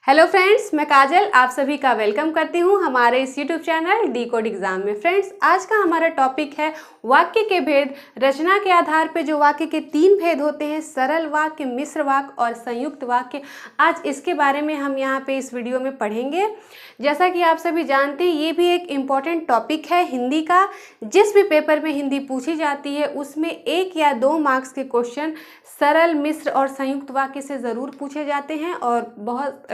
Hello friends, मैं काजल आप सभी का वेलकम करती हूं हमारे इस YouTube channel D code exam में। फ्रेंड्स, आज का हमारा टॉपिक है वाक्य के भेद। रचना के आधार पर जो वाक्य के 3 भेद होते हैं, सरल वाक्य, मिश्र वाक्य और संयुक्त वाक्य, आज इसके बारे में हम यहाँ पे इस वीडियो में पढ़ेंगे। जैसा कि आप सभी जानते हैं, ये भी एक इम्पॉर्टेंट टॉपिक है हिंदी का। जिस भी पेपर में हिंदी पूछी जाती है उसमें 1 या 2 मार्क्स के क्वेश्चन सरल, मिश्र और संयुक्त वाक्य से ज़रूर पूछे जाते हैं और बहुत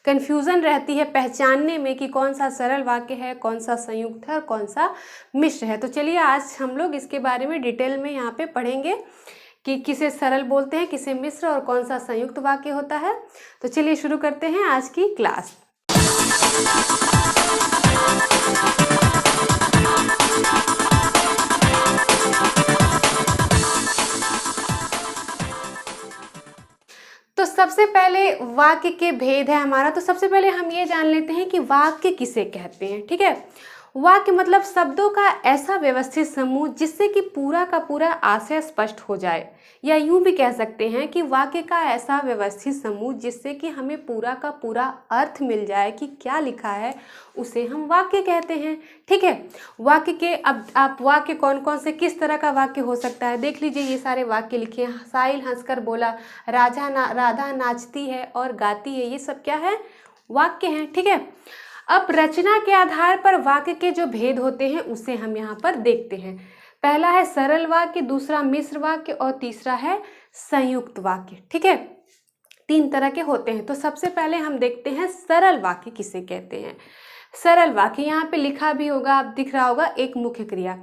कन्फ्यूज़न रहती है पहचानने में कि कौन सा सरल वाक्य है, कौन सा संयुक्त है और कौन सा मिश्र है। तो चलिए आज हम लोग इसके बारे में डिटेल में यहाँ पे पढ़ेंगे कि किसे सरल बोलते हैं, किसे मिश्र और कौन सा संयुक्त वाक्य होता है। तो चलिए शुरू करते हैं आज की क्लास। तो सबसे पहले वाक्य के भेद है हमारा। तो सबसे पहले हम ये जान लेते हैं कि वाक्य किसे कहते हैं। ठीक है, वाक्य मतलब शब्दों का ऐसा व्यवस्थित समूह जिससे कि पूरा का पूरा आशय स्पष्ट हो जाए, या यूं भी कह सकते हैं कि वाक्य का ऐसा व्यवस्थित समूह जिससे कि हमें पूरा का पूरा अर्थ मिल जाए कि क्या लिखा है, उसे हम वाक्य कहते हैं। ठीक है, वाक्य के अब आप वाक्य कौन कौन से, किस तरह का वाक्य हो सकता है देख लीजिए। ये सारे वाक्य लिखे हैं। साहिल हंसकर बोला, राधा नाचती है और गाती है, ये सब क्या है? वाक्य हैं। ठीक है, अब रचना के आधार पर वाक्य के जो भेद होते हैं उसे हम यहाँ पर देखते हैं। पहला है सरल वाक्य, दूसरा मिश्र वाक्य और तीसरा है संयुक्त वाक्य। ठीक है, 3 तरह के होते हैं। तो सबसे पहले हम देखते हैं सरल वाक्य किसे कहते हैं। सरल वाक्य यहाँ पे लिखा भी होगा, आप दिख रहा होगा, एक मुख्य क्रिया।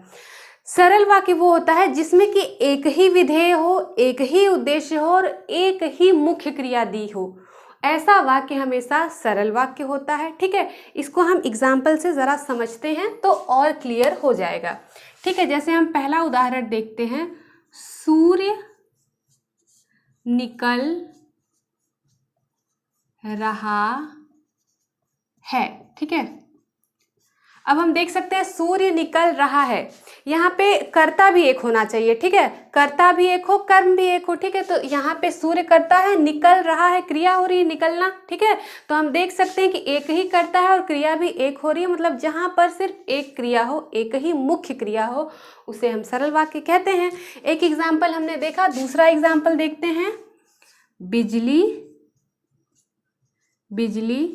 सरल वाक्य वो होता है जिसमें कि एक ही विधेय हो, एक ही उद्देश्य हो और एक ही मुख्य क्रिया दी हो, ऐसा वाक्य हमेशा सरल वाक्य होता है। ठीक है, इसको हम एग्जाम्पल से ज़रा समझते हैं तो और क्लियर हो जाएगा। ठीक है, जैसे हम पहला उदाहरण देखते हैं, सूर्य निकल रहा है। ठीक है, अब हम देख सकते हैं सूर्य निकल रहा है, यहाँ पे कर्ता भी एक होना चाहिए। ठीक है, कर्ता भी एक हो, कर्म भी एक हो। ठीक है, तो यहाँ पे सूर्य कर्ता है, निकल रहा है क्रिया हो रही है, निकलना। ठीक है, तो हम देख सकते हैं कि एक ही कर्ता है और क्रिया भी एक हो रही है। मतलब जहाँ पर सिर्फ एक क्रिया हो, एक ही मुख्य क्रिया हो, उसे हम सरल वाक्य कहते हैं। एक एग्जाम्पल हमने देखा, दूसरा एग्जाम्पल देखते हैं, बिजली बिजली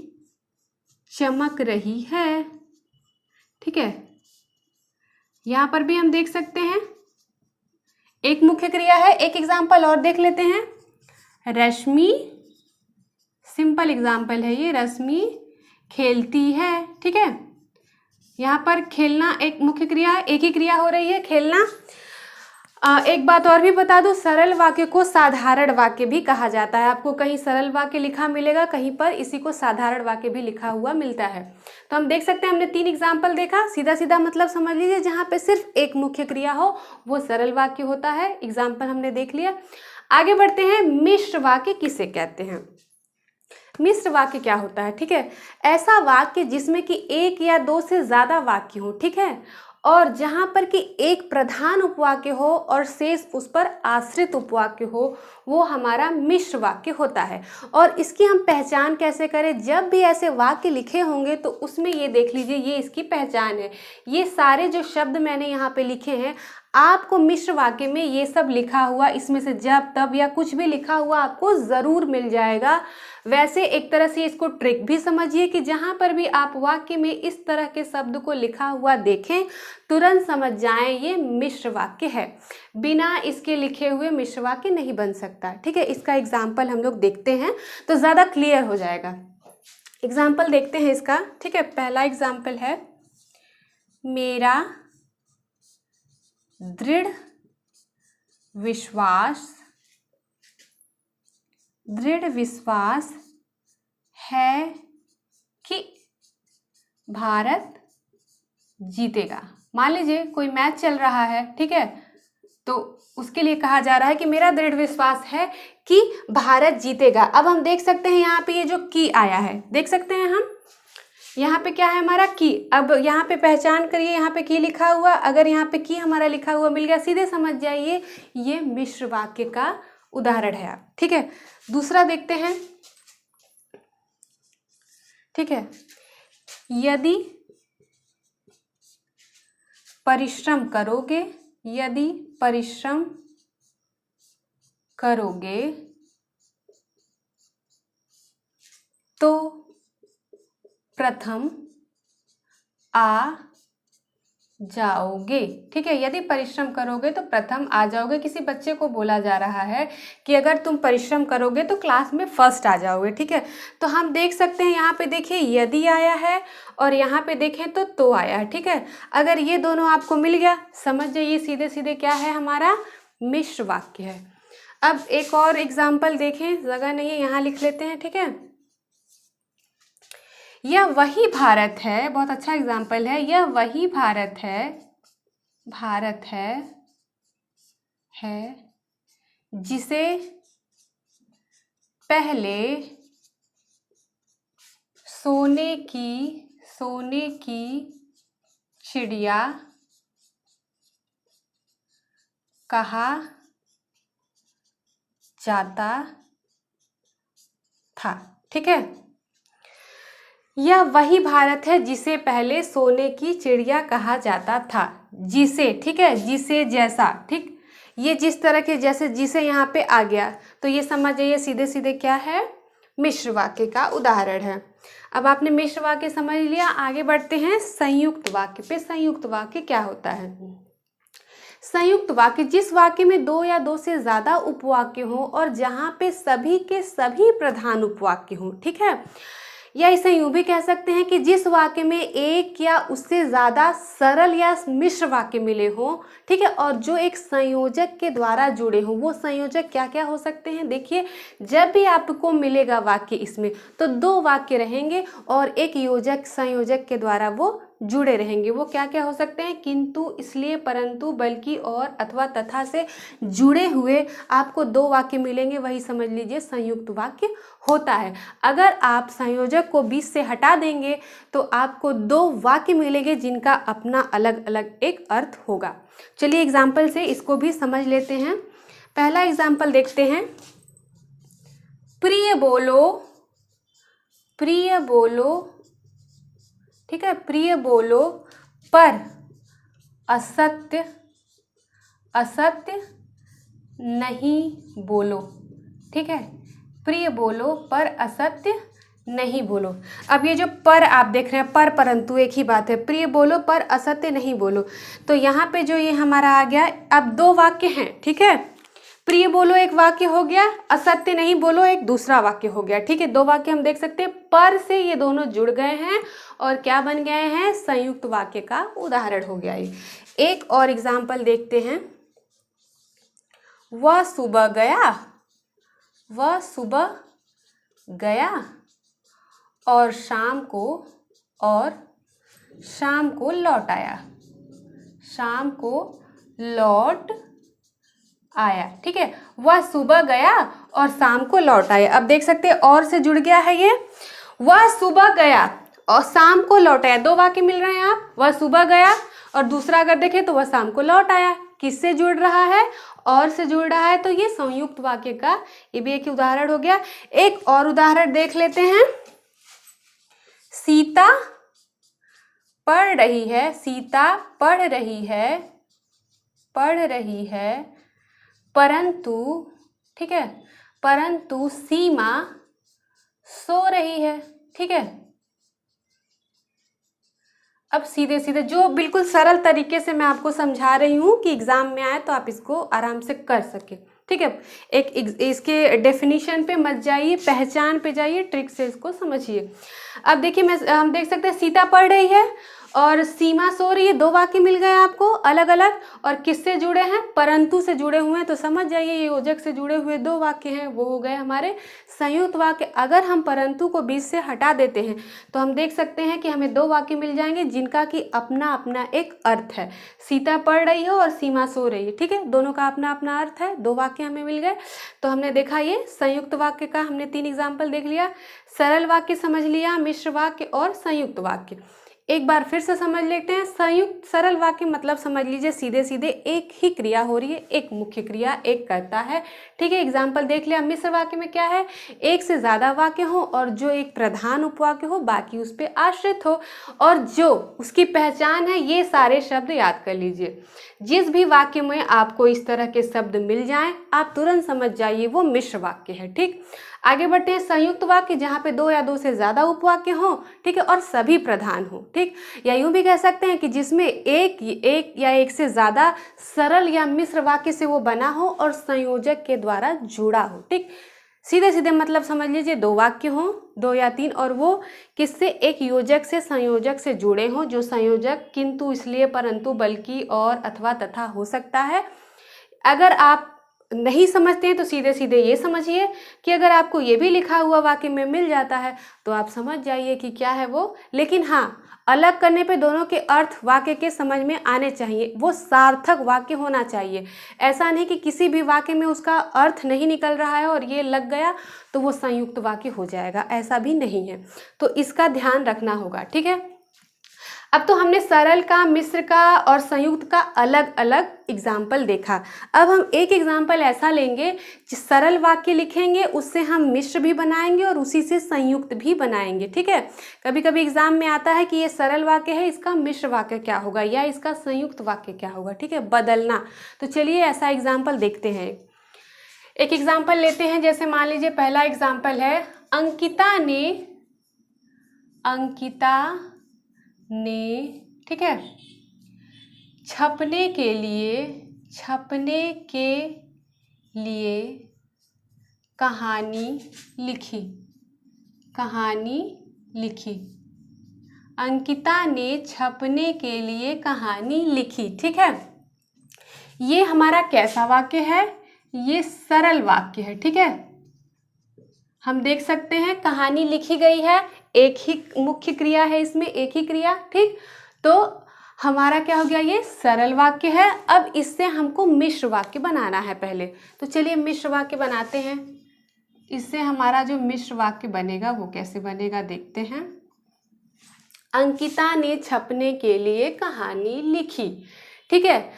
चमक रही है। ठीक है, यहाँ पर भी हम देख सकते हैं एक मुख्य क्रिया है। एक एग्जाम्पल और देख लेते हैं, रश्मि, सिंपल एग्जाम्पल है ये, रश्मि खेलती है। ठीक है, यहाँ पर खेलना एक मुख्य क्रिया है, एक ही क्रिया हो रही है, खेलना। एक बात और भी बता दूं, सरल वाक्य को साधारण वाक्य भी कहा जाता है। आपको कहीं सरल वाक्य लिखा मिलेगा, कहीं पर इसी को साधारण वाक्य भी लिखा हुआ मिलता है। तो हम देख सकते हैं, हमने 3 एग्जाम्पल देखा, सीधा सीधा मतलब समझ लीजिए, जहाँ पे सिर्फ एक मुख्य क्रिया हो वो सरल वाक्य होता है। एग्जाम्पल हमने देख लिया। आगे बढ़ते हैं, मिश्र वाक्य किसे कहते हैं। मिश्र वाक्य क्या होता है? ठीक है, ऐसा वाक्य जिसमें कि 1 या 2 से ज़्यादा वाक्य हो। ठीक है, और जहाँ पर कि एक प्रधान उपवाक्य हो और शेष उस पर आश्रित उपवाक्य हो, वो हमारा मिश्र वाक्य होता है। और इसकी हम पहचान कैसे करें? जब भी ऐसे वाक्य लिखे होंगे तो उसमें ये देख लीजिए, ये इसकी पहचान है। ये सारे जो शब्द मैंने यहाँ पे लिखे हैं, आपको मिश्र वाक्य में ये सब लिखा हुआ, इसमें से जब तब या कुछ भी लिखा हुआ आपको ज़रूर मिल जाएगा। वैसे एक तरह से इसको ट्रिक भी समझिए कि जहाँ पर भी आप वाक्य में इस तरह के शब्द को लिखा हुआ देखें, तुरंत समझ जाएं ये मिश्र वाक्य है। बिना इसके लिखे हुए मिश्र वाक्य नहीं बन सकता। ठीक है, इसका एग्जाम्पल हम लोग देखते हैं तो ज़्यादा क्लियर हो जाएगा। एग्जाम्पल देखते हैं इसका। ठीक है, पहला एग्जाम्पल है, मेरा दृढ़ विश्वास है कि भारत जीतेगा। मान लीजिए कोई मैच चल रहा है, ठीक है, तो उसके लिए कहा जा रहा है कि मेरा दृढ़ विश्वास है कि भारत जीतेगा। अब हम देख सकते हैं यहाँ पे ये जो की आया है, देख सकते हैं हम यहाँ पे क्या है हमारा की। अब यहाँ पे पहचान करिए, यहाँ पे की लिखा हुआ, अगर यहाँ पे की हमारा लिखा हुआ मिल गया, सीधे समझ जाइए ये मिश्र वाक्य का उदाहरण है। ठीक है, दूसरा देखते हैं, ठीक है। यदि परिश्रम करोगे, यदि परिश्रम करोगे तो प्रथम आ जाओगे। ठीक है, यदि परिश्रम करोगे तो प्रथम आ जाओगे। किसी बच्चे को बोला जा रहा है कि अगर तुम परिश्रम करोगे तो क्लास में फर्स्ट आ जाओगे। ठीक है, तो हम देख सकते हैं यहाँ पे देखिए यदि आया है और यहाँ पे देखें तो आया है। ठीक है, अगर ये दोनों आपको मिल गया समझ जाइए सीधे सीधे क्या है, हमारा मिश्र वाक्य है। अब एक और एग्जाम्पल देखें, जगह नहीं है यहाँ लिख लेते हैं। ठीक है, यह वही भारत है, बहुत अच्छा एग्जाम्पल है। यह वही भारत है, भारत है जिसे पहले सोने की चिड़िया कहा जाता था। ठीक है, यह वही भारत है जिसे पहले सोने की चिड़िया कहा जाता था। जिसे, ठीक है, जिसे जैसा, ठीक, ये जिस तरह के जैसे जिसे यहाँ पे आ गया तो ये समझ जाइए सीधे सीधे क्या है, मिश्र वाक्य का उदाहरण है। अब आपने मिश्र वाक्य समझ लिया, आगे बढ़ते हैं संयुक्त वाक्य पे। संयुक्त वाक्य क्या होता है? संयुक्त वाक्य जिस वाक्य में दो या दो से ज्यादा उपवाक्य हो और जहां पे सभी के सभी प्रधान उपवाक्य हो। ठीक है, या इसे यूं भी कह सकते हैं कि जिस वाक्य में एक या उससे ज्यादा सरल या मिश्र वाक्य मिले हों। ठीक है, और जो एक संयोजक के द्वारा जुड़े हों। वो संयोजक क्या क्या हो सकते हैं? देखिए, जब भी आपको मिलेगा वाक्य इसमें तो दो वाक्य रहेंगे और एक योजक संयोजक के द्वारा वो जुड़े रहेंगे। वो क्या क्या हो सकते हैं? किंतु, इसलिए, परंतु, बल्कि, और, अथवा, तथा से जुड़े हुए आपको दो वाक्य मिलेंगे, वही समझ लीजिए संयुक्त वाक्य होता है। अगर आप संयोजक को बीच से हटा देंगे तो आपको दो वाक्य मिलेंगे जिनका अपना अलग अलग एक अर्थ होगा। चलिए एग्जाम्पल से इसको भी समझ लेते हैं। पहला एग्जाम्पल देखते हैं। प्रिय बोलो, प्रिय बोलो, ठीक है, प्रिय बोलो पर असत्य, असत्य नहीं बोलो। ठीक है, प्रिय बोलो पर असत्य नहीं बोलो। अब ये जो पर आप देख रहे हैं, पर परंतु एक ही बात है। प्रिय बोलो पर असत्य नहीं बोलो, तो यहाँ पे जो ये हमारा आ गया, अब दो वाक्य हैं। ठीक है, प्रिय बोलो एक वाक्य हो गया, असत्य नहीं बोलो एक दूसरा वाक्य हो गया। ठीक है, दो वाक्य हम देख सकते हैं, पर से ये दोनों जुड़ गए हैं और क्या बन गए हैं? संयुक्त वाक्य का उदाहरण हो गया ये। एक और एग्जाम्पल देखते हैं। वह सुबह गया, वह सुबह गया और शाम को लौट आया, शाम को लौट आया। ठीक है, वह सुबह गया और शाम को लौट आया। अब देख सकते हैं और से जुड़ गया है ये। वह सुबह गया और शाम को लौट आया, दो वाक्य मिल रहे हैं। आप, वह सुबह गया और दूसरा अगर देखें तो वह शाम को लौट आया। किससे जुड़ रहा है? और से जुड़ रहा है, तो ये संयुक्त वाक्य का ये भी एक उदाहरण हो गया। एक और उदाहरण देख लेते हैं। सीता पढ़ रही है, सीता पढ़ रही है, पढ़ रही है, परंतु, ठीक है, परंतु सीमा सो रही है। ठीक है, अब सीधे सीधे जो बिल्कुल सरल तरीके से मैं आपको समझा रही हूँ कि एग्जाम में आए तो आप इसको आराम से कर सके। ठीक है, एक इसके डेफिनेशन पे मत जाइए, पहचान पे जाइए, ट्रिक से इसको समझिए। अब देखिए, हम देख सकते हैं सीता पढ़ रही है और सीमा सो रही है। दो वाक्य मिल गए आपको अलग अलग, और किससे जुड़े हैं? परंतु से जुड़े हुए हैं। तो समझ जाइए ये योजक से जुड़े हुए दो वाक्य हैं, वो हो गए हमारे संयुक्त वाक्य। अगर हम परंतु को बीच से हटा देते हैं तो हम देख सकते हैं कि हमें दो वाक्य मिल जाएंगे जिनका कि अपना अपना एक अर्थ है। सीता पढ़ रही है और सीमा सो रही है। ठीक है, दोनों का अपना अपना अर्थ है, दो वाक्य हमें मिल गए। तो हमने देखा ये संयुक्त वाक्य का हमने 3 एग्जाम्पल देख लिया। सरल वाक्य समझ लिया, मिश्र वाक्य और संयुक्त वाक्य। एक बार फिर से समझ लेते हैं। संयुक्त सरल वाक्य मतलब समझ लीजिए सीधे सीधे एक ही क्रिया हो रही है, एक मुख्य क्रिया, एक कर्ता है, ठीक है। एग्जाम्पल देख लिया। मिश्र वाक्य में क्या है, एक से ज़्यादा वाक्य हो और जो एक प्रधान उपवाक्य हो, बाकी उस पर आश्रित हो, और जो उसकी पहचान है ये सारे शब्द याद कर लीजिए। जिस भी वाक्य में आपको इस तरह के शब्द मिल जाएं आप तुरंत समझ जाइए वो मिश्र वाक्य है, ठीक। आगे बढ़ते हैं। संयुक्त वाक्य जहाँ पे दो या दो से ज़्यादा उपवाक्य हो, ठीक है, और सभी प्रधान हो, ठीक। या यूँ भी कह सकते हैं कि जिसमें एक या एक से ज़्यादा सरल या मिश्र वाक्य से वो बना हो और संयोजक के द्वारा जुड़ा हो, ठीक। सीधे सीधे मतलब समझ लीजिए दो वाक्य हो, दो या तीन, और वो किससे, एक योजक से संयोजक से जुड़े हों। जो संयोजक किंतु, इसलिए, परंतु, बल्कि, और, अथवा, तथा हो सकता है। अगर आप नहीं समझते हैं तो सीधे सीधे ये समझिए कि अगर आपको ये भी लिखा हुआ वाक्य में मिल जाता है तो आप समझ जाइए कि क्या है वो। लेकिन हाँ, अलग करने पे दोनों के अर्थ वाक्य के समझ में आने चाहिए, वो सार्थक वाक्य होना चाहिए। ऐसा नहीं कि किसी भी वाक्य में उसका अर्थ नहीं निकल रहा है और ये लग गया तो वो संयुक्त वाक्य हो जाएगा, ऐसा भी नहीं है। तो इसका ध्यान रखना होगा, ठीक है। अब तो हमने सरल का, मिश्र का और संयुक्त का अलग अलग एग्जाम्पल देखा। अब हम एक एग्जाम्पल ऐसा लेंगे जिस सरल वाक्य लिखेंगे उससे हम मिश्र भी बनाएंगे और उसी से संयुक्त भी बनाएंगे, ठीक है। कभी कभी एग्जाम में आता है कि ये सरल वाक्य है, इसका मिश्र वाक्य क्या होगा या इसका संयुक्त वाक्य क्या होगा, ठीक है, बदलना। तो चलिए ऐसा एग्जाम्पल देखते हैं। एक एग्जाम्पल लेते हैं, जैसे मान लीजिए पहला एग्जाम्पल है, अंकिता ने, ठीक है, छपने के लिए कहानी लिखी। अंकिता ने छपने के लिए कहानी लिखी, ठीक है। ये हमारा कैसा वाक्य है, ये सरल वाक्य है, ठीक है। हम देख सकते हैं कहानी लिखी गई है, एक ही मुख्य क्रिया है इसमें, एक ही क्रिया, ठीक। तो हमारा क्या हो गया, ये सरल वाक्य है। अब इससे हमको मिश्र वाक्य बनाना है पहले। तो चलिए मिश्र वाक्य बनाते हैं। इससे हमारा जो मिश्र वाक्य बनेगा वो कैसे बनेगा देखते हैं। अंकिता ने छपने के लिए कहानी लिखी, ठीक है।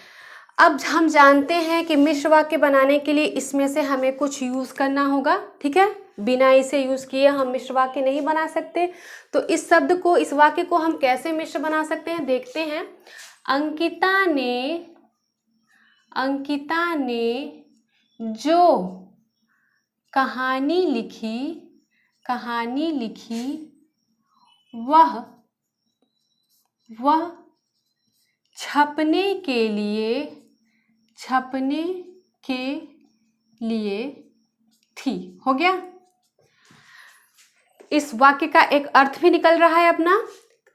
अब हम जानते हैं कि मिश्र वाक्य बनाने के लिए इसमें से हमें कुछ यूज़ करना होगा, ठीक है। बिना इसे यूज़ किए हम मिश्र वाक्य नहीं बना सकते। तो इस शब्द को, इस वाक्य को हम कैसे मिश्र बना सकते हैं देखते हैं। अंकिता ने जो कहानी लिखी वह छपने के लिए थी। हो गया। इस वाक्य का एक अर्थ भी निकल रहा है अपना।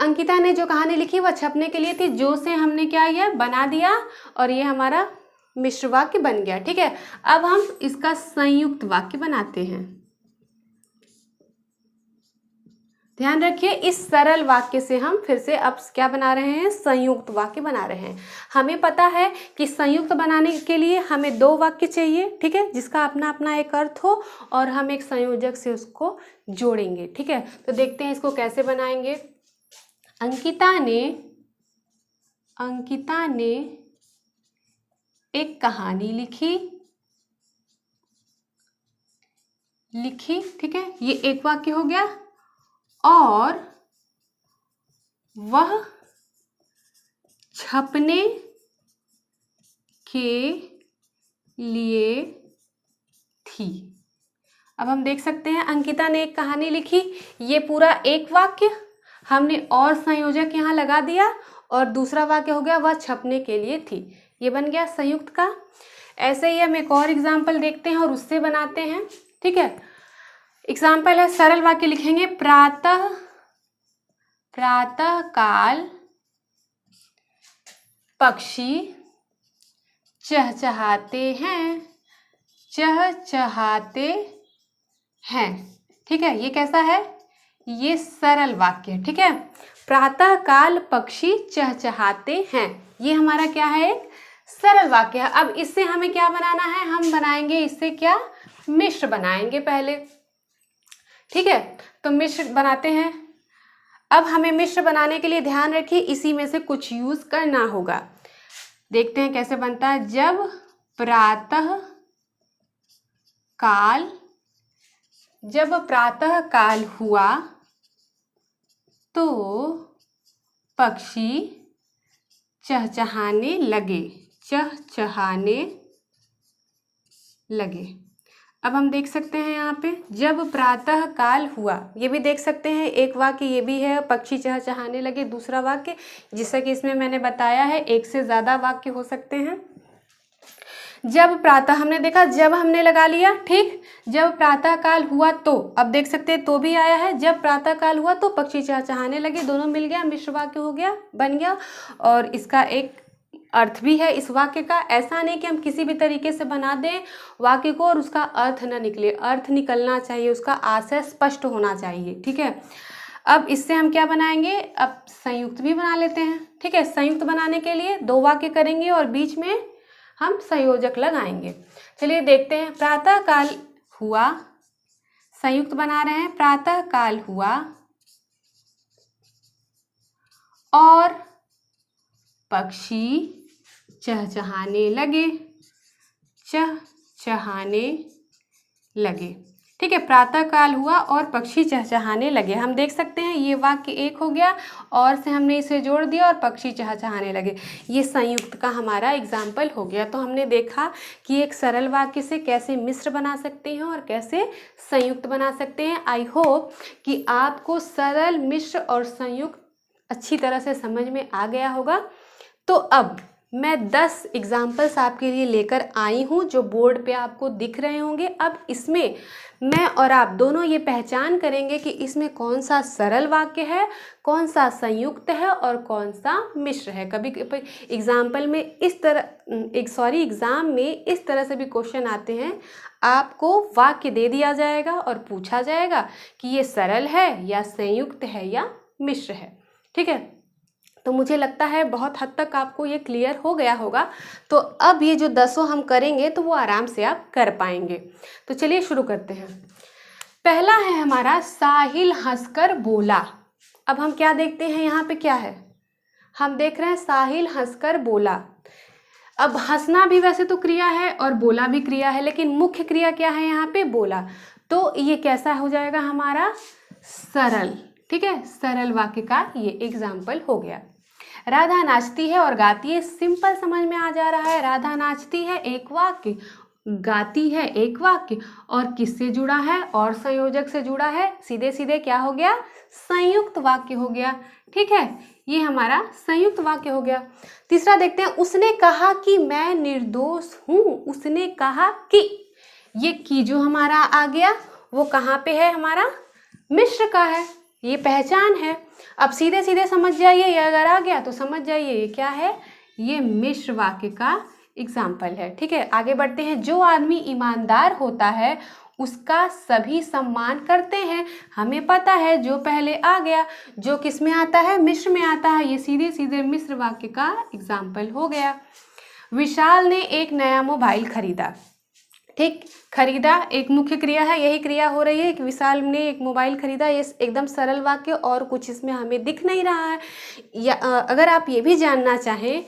अंकिता ने जो कहानी लिखी वह छपने के लिए थी, जो से हमने क्या किया, बना दिया, और ये हमारा मिश्र वाक्य बन गया, ठीक है। अब हम इसका संयुक्त वाक्य बनाते हैं। ध्यान रखिए, इस सरल वाक्य से हम फिर से अब क्या बना रहे हैं, संयुक्त वाक्य बना रहे हैं। हमें पता है कि संयुक्त बनाने के लिए हमें दो वाक्य चाहिए, ठीक है, जिसका अपना अपना एक अर्थ हो, और हम एक संयोजक से उसको जोड़ेंगे, ठीक है। तो देखते हैं इसको कैसे बनाएंगे। अंकिता ने एक कहानी लिखी, ठीक है, ये एक वाक्य हो गया। और वह छपने के लिए थी। अब हम देख सकते हैं अंकिता ने एक कहानी लिखी, ये पूरा एक वाक्य, हमने और संयोजक यहाँ लगा दिया, और दूसरा वाक्य हो गया वह छपने के लिए थी। ये बन गया संयुक्त का। ऐसे ही हम एक और एग्जाम्पल देखते हैं और उससे बनाते हैं, ठीक है। एग्जाम्पल है, सरल वाक्य लिखेंगे, प्रातः काल पक्षी चहचहाते हैं, ठीक है। ये कैसा है, ये सरल वाक्य है, ठीक है। प्रातः काल पक्षी चहचहाते हैं, ये हमारा क्या है, एक सरल वाक्य है। अब इससे हमें क्या बनाना है, हम बनाएंगे इससे क्या, मिश्र बनाएंगे पहले, ठीक है। तो मिश्र बनाते हैं। अब हमें मिश्र बनाने के लिए ध्यान रखिए इसी में से कुछ यूज करना होगा। देखते हैं कैसे बनता है। जब प्रातः काल हुआ तो पक्षी चहचहाने लगे। अब हम देख सकते हैं यहाँ पे जब प्रातः काल हुआ, ये भी देख सकते हैं एक वाक्य ये भी है, पक्षी चहचहाने लगे दूसरा वाक्य, जिससे कि इसमें मैंने बताया है एक से ज़्यादा वाक्य हो सकते हैं। जब प्रातः हमने देखा, जब हमने लगा लिया, ठीक। जब प्रातः काल हुआ तो, अब देख सकते हैं तो भी आया है, जब प्रातः काल हुआ तो पक्षी चहचहाने लगे, दोनों मिल गया, मिश्र वाक्य हो गया, बन गया। और इसका एक अर्थ भी है इस वाक्य का। ऐसा नहीं कि हम किसी भी तरीके से बना दें वाक्य को और उसका अर्थ न निकले, अर्थ निकलना चाहिए, उसका आशय स्पष्ट होना चाहिए, ठीक है। अब इससे हम क्या बनाएंगे, अब संयुक्त भी बना लेते हैं, ठीक है। संयुक्त बनाने के लिए दो वाक्य करेंगे और बीच में हम संयोजक लगाएंगे। चलिए देखते हैं। प्रातः काल हुआ, संयुक्त बना रहे हैं, प्रातः काल हुआ और पक्षी चहचहाने लगे, ठीक है। प्रातः काल हुआ और पक्षी चहचहाने लगे, हम देख सकते हैं ये वाक्य एक हो गया और से हमने इसे जोड़ दिया और पक्षी चहचहाने लगे, ये संयुक्त का हमारा एग्जाम्पल हो गया। तो हमने देखा कि एक सरल वाक्य से कैसे मिश्र बना सकते हैं और कैसे संयुक्त बना सकते हैं। आई होप कि आपको सरल, मिश्र और संयुक्त अच्छी तरह से समझ में आ गया होगा। तो अब मैं 10 एग्जाम्पल्स आपके लिए लेकर आई हूँ जो बोर्ड पे आपको दिख रहे होंगे। अब इसमें मैं और आप दोनों ये पहचान करेंगे कि इसमें कौन सा सरल वाक्य है, कौन सा संयुक्त है और कौन सा मिश्र है। कभी एग्जाम्पल में एग्ज़ाम में इस तरह से भी क्वेश्चन आते हैं, आपको वाक्य दे दिया जाएगा और पूछा जाएगा कि ये सरल है या संयुक्त है या मिश्र है, ठीक है। तो मुझे लगता है बहुत हद तक आपको ये क्लियर हो गया होगा। तो अब ये जो 10 हम करेंगे तो वो आराम से आप कर पाएंगे। तो चलिए शुरू करते हैं। पहला है हमारा, साहिल हंसकर बोला। अब हम क्या देखते हैं यहाँ पे, क्या है, हम देख रहे हैं साहिल हंसकर बोला। अब हंसना भी वैसे तो क्रिया है और बोला भी क्रिया है, लेकिन मुख्य क्रिया क्या है यहाँ पे, बोला। तो ये कैसा हो जाएगा हमारा, सरल, ठीक है। सरल वाक्य का ये एग्जाम्पल हो गया। राधा नाचती है और गाती है, सिंपल समझ में आ जा रहा है। राधा नाचती है एक वाक्य, गाती है एक वाक्य, और किससे जुड़ा है, और संयोजक से जुड़ा है, सीधे सीधे क्या हो गया, संयुक्त वाक्य हो गया, ठीक है। ये हमारा संयुक्त वाक्य हो गया। तीसरा देखते हैं, उसने कहा कि मैं निर्दोष हूँ। उसने कहा कि, ये की जो हमारा आ गया वो कहाँ पे है, हमारा मिश्र का है, ये पहचान है। अब सीधे सीधे समझ जाइए, ये अगर आ गया तो समझ जाइए ये क्या है, ये मिश्र वाक्य का एग्जाम्पल है, ठीक है। आगे बढ़ते हैं। जो आदमी ईमानदार होता है उसका सभी सम्मान करते हैं। हमें पता है जो पहले आ गया, जो किस में आता है, मिश्र में आता है, ये सीधे सीधे मिश्र वाक्य का एग्जाम्पल हो गया। विशाल ने एक नया मोबाइल खरीदा, ठीक, खरीदा एक मुख्य क्रिया है, यही क्रिया हो रही है कि विशाल ने एक मोबाइल खरीदा। ये एकदम सरल वाक्य, और कुछ इसमें हमें दिख नहीं रहा है। या अगर आप ये भी जानना चाहें,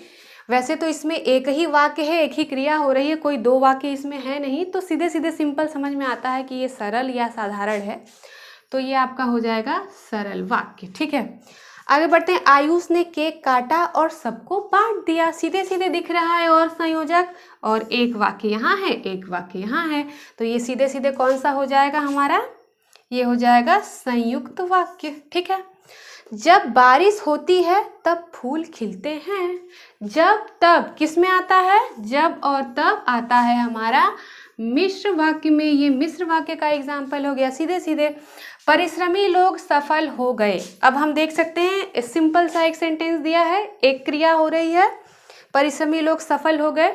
वैसे तो इसमें एक ही वाक्य है, एक ही क्रिया हो रही है, कोई दो वाक्य इसमें है नहीं, तो सीधे सीधे सिंपल समझ में आता है कि ये सरल या साधारण है, तो ये आपका हो जाएगा सरल वाक्य, ठीक है। आगे बढ़ते हैं। आयुष ने केक काटा और सबको बांट दिया, सीधे सीधे दिख रहा है, और संयोजक, और एक वाक्य यहाँ है, एक वाक्य यहाँ है, तो ये सीधे सीधे कौन सा हो जाएगा हमारा, ये हो जाएगा संयुक्त वाक्य, ठीक है। जब बारिश होती है तब फूल खिलते हैं। जब तब किस में आता है, जब और तब आता है हमारा मिश्र वाक्य में, ये मिश्र वाक्य का एग्जाम्पल हो गया सीधे सीधे। परिश्रमी लोग सफल हो गए। अब हम देख सकते हैं सिंपल सा एक सेंटेंस दिया है, एक क्रिया हो रही है, परिश्रमी लोग सफल हो गए,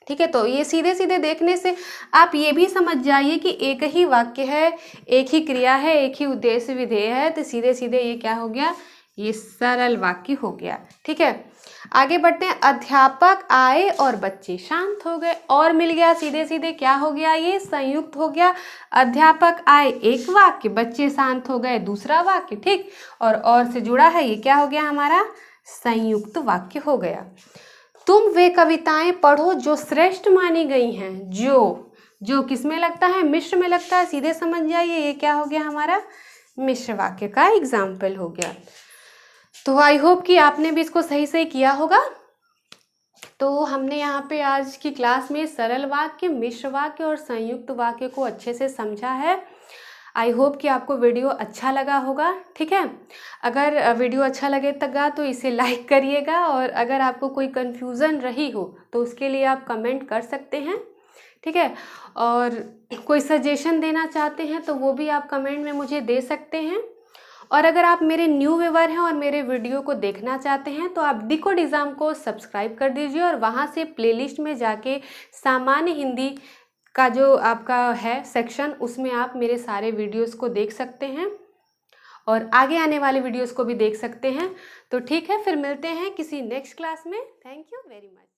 ठीक है। तो ये सीधे सीधे देखने से आप ये भी समझ जाइए कि एक ही वाक्य है, एक ही क्रिया है, एक ही उद्देश्य विधेय है, तो सीधे सीधे ये क्या हो गया, ये सरल वाक्य हो गया। ठीक है, आगे बढ़ते हैं। अध्यापक आए और बच्चे शांत हो गए। और मिल गया, सीधे सीधे क्या हो गया, ये संयुक्त हो गया। अध्यापक आए एक वाक्य, बच्चे शांत हो गए दूसरा वाक्य। ठीक, और से जुड़ा है, ये क्या हो गया हमारा, संयुक्त वाक्य हो गया। तुम वे कविताएं पढ़ो जो श्रेष्ठ मानी गई हैं। जो किस में लगता है, मिश्र में लगता है। सीधे समझ जाइए, ये क्या हो गया हमारा, मिश्र वाक्य का एग्जाम्पल हो गया। तो आई होप कि आपने भी इसको सही से किया होगा। तो हमने यहाँ पे आज की क्लास में सरल वाक्य, मिश्र वाक्य और संयुक्त वाक्य को अच्छे से समझा है। आई होप कि आपको वीडियो अच्छा लगा होगा। ठीक है, अगर वीडियो अच्छा लगेगा तो इसे लाइक करिएगा, और अगर आपको कोई कन्फ्यूज़न रही हो तो उसके लिए आप कमेंट कर सकते हैं। ठीक है, और कोई सजेशन देना चाहते हैं तो वो भी आप कमेंट में मुझे दे सकते हैं। और अगर आप मेरे न्यू व्यूअर हैं और मेरे वीडियो को देखना चाहते हैं तो आप डिकोड एग्जाम को सब्सक्राइब कर दीजिए, और वहाँ से प्लेलिस्ट में जाके सामान्य हिंदी का जो आपका है सेक्शन, उसमें आप मेरे सारे वीडियोस को देख सकते हैं और आगे आने वाले वीडियोस को भी देख सकते हैं। तो ठीक है, फिर मिलते हैं किसी नेक्स्ट क्लास में। Thank you very much.